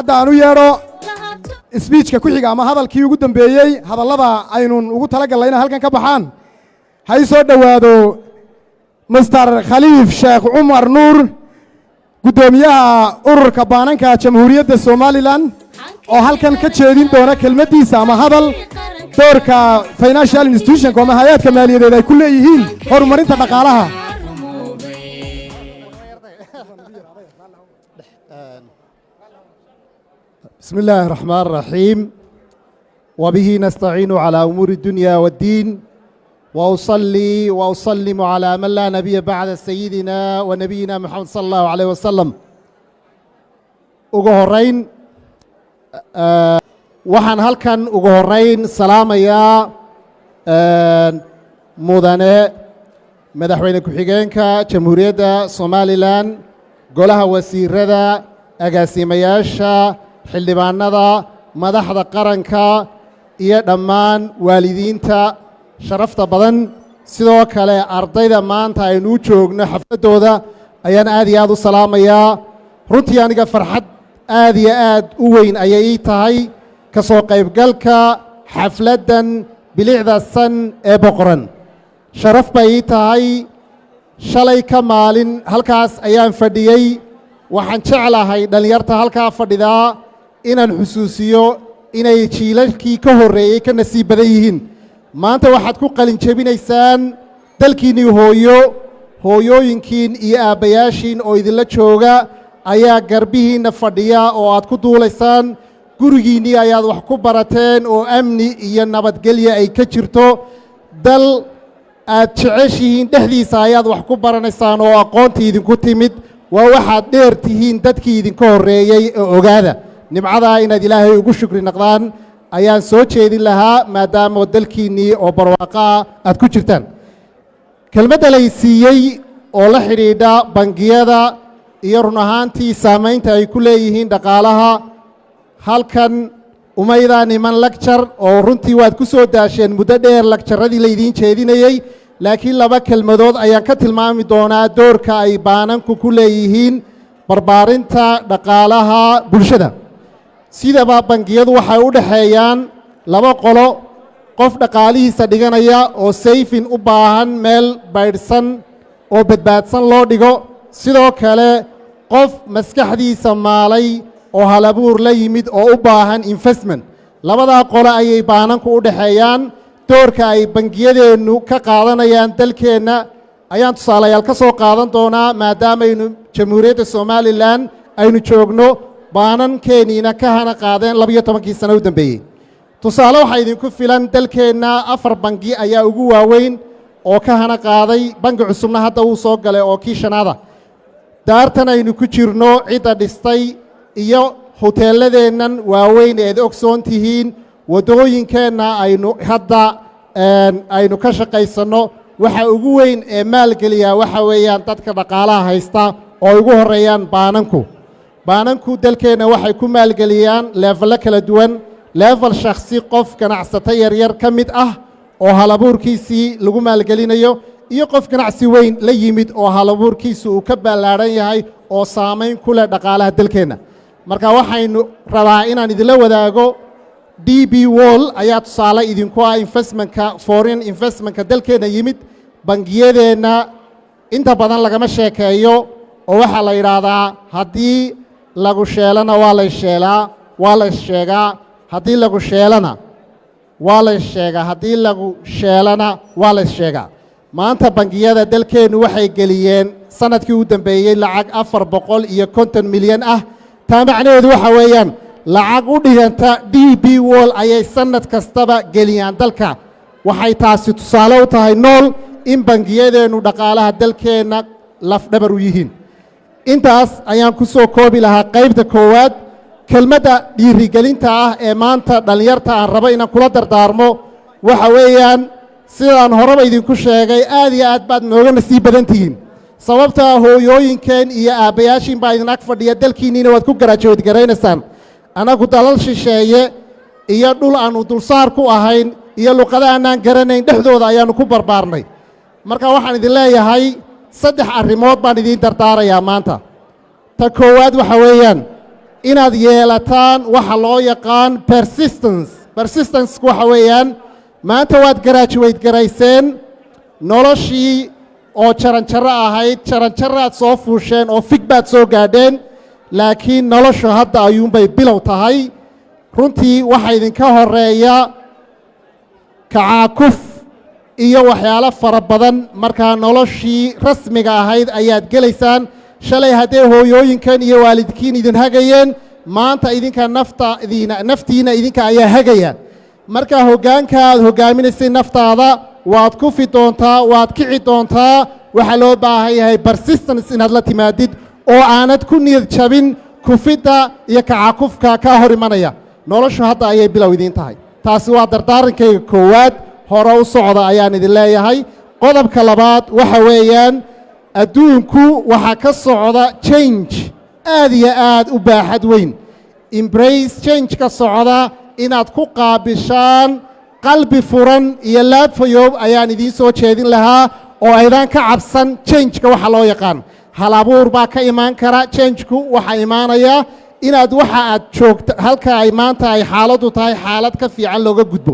hadda aan u yeedho speechka ku xiga ama hadalkii ugu dambeeyey hadallada aynun ugu talagalnay inay halkan ka baxaan ha ii soo dhowaado Mr. Khaliif Sheekh Cumar Nuur gudoomiyaha ururka baananka Jamhuuriyadda Somaliland oo halkan ka jeedin doona kelmadiisa ama hadal doorka financial institution ama hay'adka maaliyadeed ay ku leeyihiin horumarinta dhaqaalaha. بسم الله الرحمن الرحيم وبه نستعين على أمور الدنيا والدين وأصلي وأسلم على من لا نبي بعد سيدنا ونبينا محمد صلى الله عليه وسلم ugu waxaan halkan ugu horeyn salaamayaa mudane madaxweyne ku-xigeenka Jamhuuriyadda Somaliland golaha wasiirada agaasimayaasha xildhibaanada madaxda qaranka iyo dhammaan waalidiinta sharafta badan sidoo kale ardayda maanta aynu u joogno xafladooda ayaan aad iyo aad u salaamayaa runtii aniga farxad aad iyo aad u weyn ayay ii tahay ka soo qaybgalka xafladdan bilicda san ee boqoran sharaf bay ii tahay shalay ka maalin halkaas ayaan fadhiyey waxaan jeclahay dhallinyarta halkaa fadhidaa inaan xusuusiyo inay jiilalkii ka horreeyey ka nasiib badan yihiin maanta waxaad ku qalin jebinaysaan dalkiinnii hooyooyinkiin iyo aabbayaashiin oo idinla jooga ayaa garbihiinna fadhiya oo aad ku duulaysaan gurigiinnii ayaad wax ku barateen oo amni iyo nabadgelya ay ka jirto dal aad jeceshihiin dhexdiisa ayaad wax ku baranaysaan oo aqoontii idinku timid waa waxaad dheer tihiin dadkii idinka horreeyey ee ogaada nimcadaa inaad ilaahay ugu shukri naqdaan ayaan soo jeedin lahaa maadaama dalkiinnii oo barwaaqaa aad ku jirtaan kelmadda lay siiyey oo la xidhiidha bangiyada iyo run ahaantii saamaynta ay ku leeyihiin dhaqaalaha halkan umaydaan iman lagjar oo runtii waad ku soo daasheen muddo dheer lagjaradii laydiin jeedinayey laakiin laba kelmadood ayaan ka tilmaami doonaa doorka ay baananku ku leeyihiin barbaarinta dhaqaalaha bulshada sidaba bangiyadu waxay u dhaxeeyaan laba qolo qof dhaqaalihiisa dhiganaya oo sayfin u baahan meel baydhsan oo badbaadsan loo dhigo sidoo kale qof maskaxdiisa maalay oo halabuur la yimid oo u baahan investment labadaa qole ayay baananku u dhaxeeyaan doorka ay bangiyadeennu ka qaadanayaan dalkeenna ayaan tusaalayaal ka soo qaadan doonaa maadaamaynu Jamhuuriyadda Somaliland aynu joogno baanankeeniina ka hana qaadeen 12 sano u dambeeyey tusaale waxaa idinku filan dalkeenna 4 bangi ayaa ugu waaweyn oo ka hana qaaday bangi cusubna hadda uu soo galay oo kii shanaada daartan aynu ku jirno cidda dhistay iyo hoteeladeennan waaweyn eed ogsoon tihiin waddooyinkeenna aynu hadda aynu ka shaqaysanno waxa ugu weyn ee maalgeliya waxa weeyaan dadka dhaqaalaha haysta oo ugu horreeyaan baananku dalkeenna waxay ku maalgeliyaan leefallo kala duwan leefal shakhsi qof ganacsato yaryar ka mid ah oo halabuurkiisii lagu maalgelinayo iyo qof ganacsi weyn la yimid oo halabuurkiisu uu ka ballaadhan yahay oo saamayn ku leh dhaqaalaha dalkeenna marka waxaynu rabaa inaan idinla wadaago DB World ayaa tusaale idinku ah foreign investmentka dalkeenna yimid bangiyadeenna inta badan lagama sheekeeyo oo waxaa la yidhaahdaa haddii lagu sheelana waa la sheegaa haddii lagu sheelana waa la sheegaa haddii lagu sheelana waa la sheegaa maanta bangiyada dalkeennu waxay geliyeen sanadkii u dambeeyey lacag 450 milyan ah taa macnaheedu waxa weeyaan lacag u dhiganta DB World ayay sanad kastaba geliyaan dalka waxay taasi tusaale u tahay nool in bangiyadeennu dhaqaalaha dalkeenna lafdhabar u yihiin intaas ayaan ku soo koobi lahaa qaybta koowaad kelmadda dhiirigelinta ah ee maanta dhallinyarta aan rabo inaan kula dardaarmo waxa weeyaan sidaan horeba idinku sheegay aad iyo aad baad nooga nasiib badan tihiin sababtaa hooyooyinkeen iyo aabbayaashiin baa idin ag fadhiya dalkiinniina waad ku garaajood garaynaysaan annagu dalal shisheeye iyo dhul aannu dulsaar ku ahayn iyo luqada aanaan garanayn dhexdooda ayaannu ku barbaarnay marka waxaan idin leeyahay 3 arrimood baan idiin dardaarayaa maanta ta koowaad waxa weeyaan inaad yeelataan waxa loo yaqaan persistence waxa weeyaan maanta waad graduate garayseen noloshii oo jaranjaro ahayd jaranjaraad soo fuusheen oo fig baad soo gaadheen laakiin noloshu hadda ayuunbay bilow tahay runtii waxa idinka horeeya kacaakuf iyo waxyaalo fara badan markaa noloshii rasmiga ahayd ayaad gelaysaan shalay haddee hooyooyinkan iyo waalidkiin idin hagayeen maanta idinka naftiina idinka ayaa hagaya markaa hoggaanka aad hoggaaminaysay naftaada waad kufi doontaa waad kici doontaa waxaa loo baahan yahay persistence inaad la timaadid oo aanad ku niyad jabin kufidda iyo kacakufka kaa hor imanaya noloshu hadda ayay bilow idiin tahay taasi waa dardaarankayga koowaad hore u socda ayaan idin leeyahay qodobka labaad waxa weeyaan adduunku waxaa ka socda change aad iyo aad u baaxad weyn embrace change ka socda inaad ku qaabishaan qalbi furan iyo laab fayoob ayaan idiin soo jeedin lahaa oo aydaan ka cabsan changeka waxa loo yaqaan hal abuur baa ka imaan kara changeku waxaa imaanaya inaad waxa aad joogta halka ay maanta ay xaaladdu tahay xaalad ka fiican looga gudbo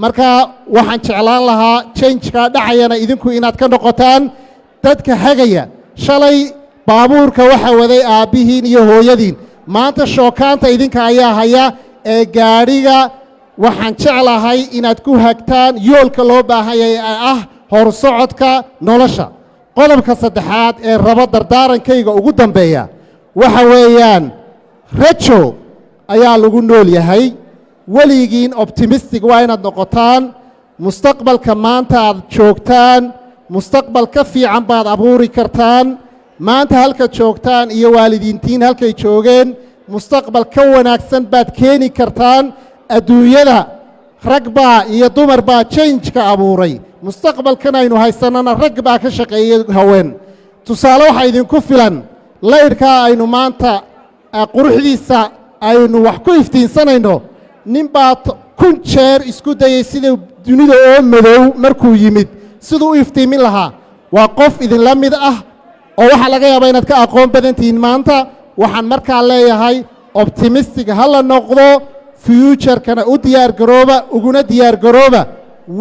marka waxaan jeclaan lahaa changeka dhacayana idinku inaad ka noqotaan dadka hagaya shalay baabuurka waxa waday aabbihiin iyo hooyadiin maanta shookaanta idinka ayaa haya ee gaadhiga waxaan jeclahay inaad ku hagtaan yoolka loo baahanyay ee ah horsocodka nolosha qodobka saddexaad ee rabo dardaarankayga ugu dambeeya waxa weeyaan rajo ayaa lagu nool yahay weligiin optimistic waa inaad noqotaan mustaqbalka maanta aad joogtaan mustaqbal ka fiican baad abuuri kartaan maanta halkaad joogtaan iyo waalidiintiin halkay joogeen mustaqbal ka wanaagsan baad keeni kartaan adduunyada rag baa iyo dumar baa changeka abuuray mustaqbalkan aynu haysannana rag baa ka shaqeeyey haween tusaale waxaa idinku filan laydhkaa aynu maanta quruxdiisa aynu wax ku iftiinsanayno nin baa 1000 jeer isku dayey sida dunida oo madow markuu yimid siduu u iftiimin lahaa waa qof idinla mid ah oo waxaa laga yaabaa inaad ka aqoon badan tihiin maanta waxaan markaa leeyahay optimistic ha la noqdo future-kana u diyaargarooba uguna diyaargarooba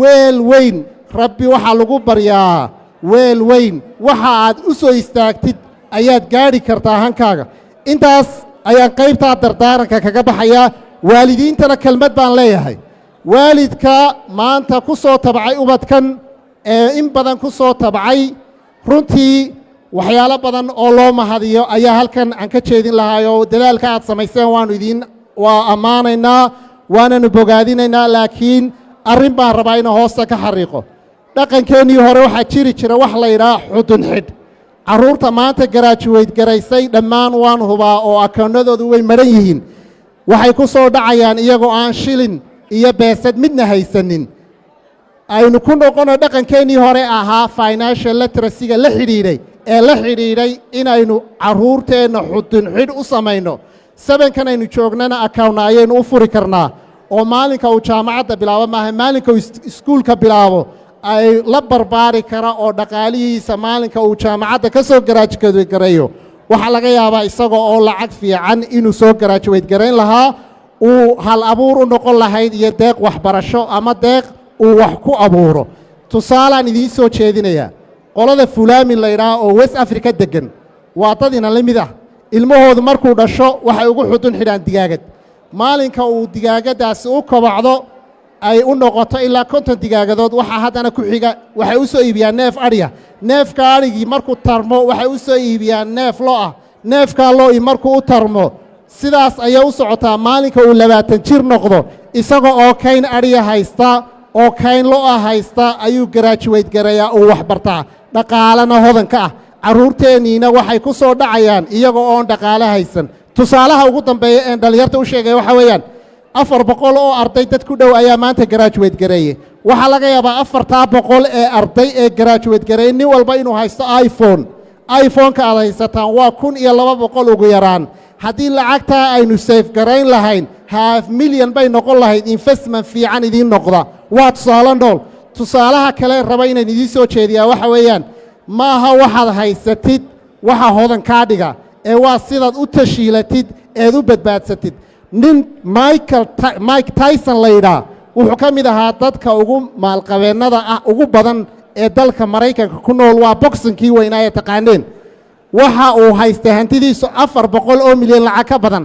weel weyn rabbi waxaa lagu baryaa weel weyn waxa aad u soo istaagtid ayaad gaadhi kartaa hankaaga intaas ayaan qaybtaa dardaaranka kaga baxayaa waalidiintana kelmad baan leeyahay waalidka maanta ku soo tabcay ubadkan ee in badan ku soo tabcay runtii waxyaalo badan oo loo mahadiyo ayaa halkan aan ka jeedin lahaayoo dadaalka aad samayseen waa ammaanaynaa waananu bogaadinaynaa laakiin arrin baan rabaa inuu hoosta ka xariiqo dhaqankeennii hore waxaa jiri jira wax la yidhaha xudun xidh carruurta maanta garaajuweyd garaysay dhammaan waan hubaa oo akoonnadoodu way maran yihiin waxay ku soo dhacayaan iyagoo aan shilin iyo beesad midna haysanin aynu ku noqono dhaqankeennii hore ahaa financial literacy-ga la xidhiidhay inaynu carruurteenna xudun xidh u samayno sabankan aynu joognana akawna ayaynu u furi karnaa oo maalinka uu jaamacadda bilaabo maaha maalinka uu iskuulka bilaabo ay la barbaari kara oo dhaqaalihiisa maalinka uu jaamacadda ka soo garaajuweyd gareeyo waxaa laga yaabaa isagoo oo lacag fiican inuu soo garaajuweyd garayn lahaa uu hal abuur u noqon lahayd iyo deeq waxbarasho ama deeq uu wax ku abuuro tusaalaan idiin soo jeedinayaa qolada fulaamin la yidhaha oo west africa deggan waa dad ina la mid ah ilmahoodu markuu dhasho waxay ugu xudun xidhaan digaagad maalinka uu digaagaddaasi u kobacdo ay u noqoto ilaa 50 digaagadood waxaa haddana ku xiga waxay u soo iibiyaan neef adhiya neefka adhigii markuu tarmo waxay u soo iibiyaan neef lo ah neefkaa lo-i markuu u tarmo sidaas ayay u socotaa maalinka uu 20 jir noqdo isaga oo kayn adhiya haysta oo kayn lo-a haysta ayuu garaajuweyd gareeyaa uu waxbartaa dhaqaalena hodanka ah carruurteenniina waxay ku soo dhacayaan iyagoo oon dhaqaale haysan tusaalaha ugu dambeeya een dhallinyarta u sheegaya waxaa weeyaan 400 oo arday dad ku dhow ayaa maanta garaajuweyd gareeye waxaa laga yaabaa 400 ee arday ee garaajuweyd gareeye nin walba inuu haysto iphone-ka aad haysataan waa 1200 ugu yaraan haddii lacagtaa aynu safe garayn lahayn $500,000 bay noqon lahayd investment fiican idiin noqda waa tusaale nool tusaalaha kale raba inaan idiin soo jeediyaa waxa weeyaan maaha waxaad haysatid waxa hodan kaa dhiga ee waa sidaad u tashiilatid eed u badbaadsatid nin Mike Tyson la yidhaa wuxuu ka mid ahaa dadka ugu maalqabeennada ah ugu badan ee dalka Maraykanka ku nool waa boxingkii weynaa ee taqaaneen waxa uu haystay hantidiisu 400 oo milyan lacag ka badan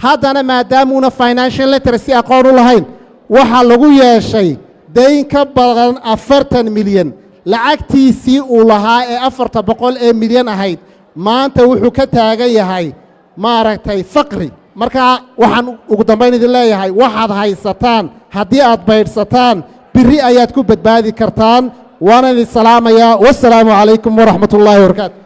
haddana maadaamuuna financial literacy aqoon u lahayn waxaa lagu yeeshay dayn ka badan 40 milyan lacagtiisii uu lahaa ee 400 ee milyan ahayd maanta wuxuu ka taagan yahay maaragtay faqri marka waxaan ugu dambayn idin leeyahay waxaad haysataan haddii aad baydhsataan biri ayaad ku badbaadi kartaan waana idin salaamayaa wassalaamu calaykum waraxmatullaahi wabarakaatu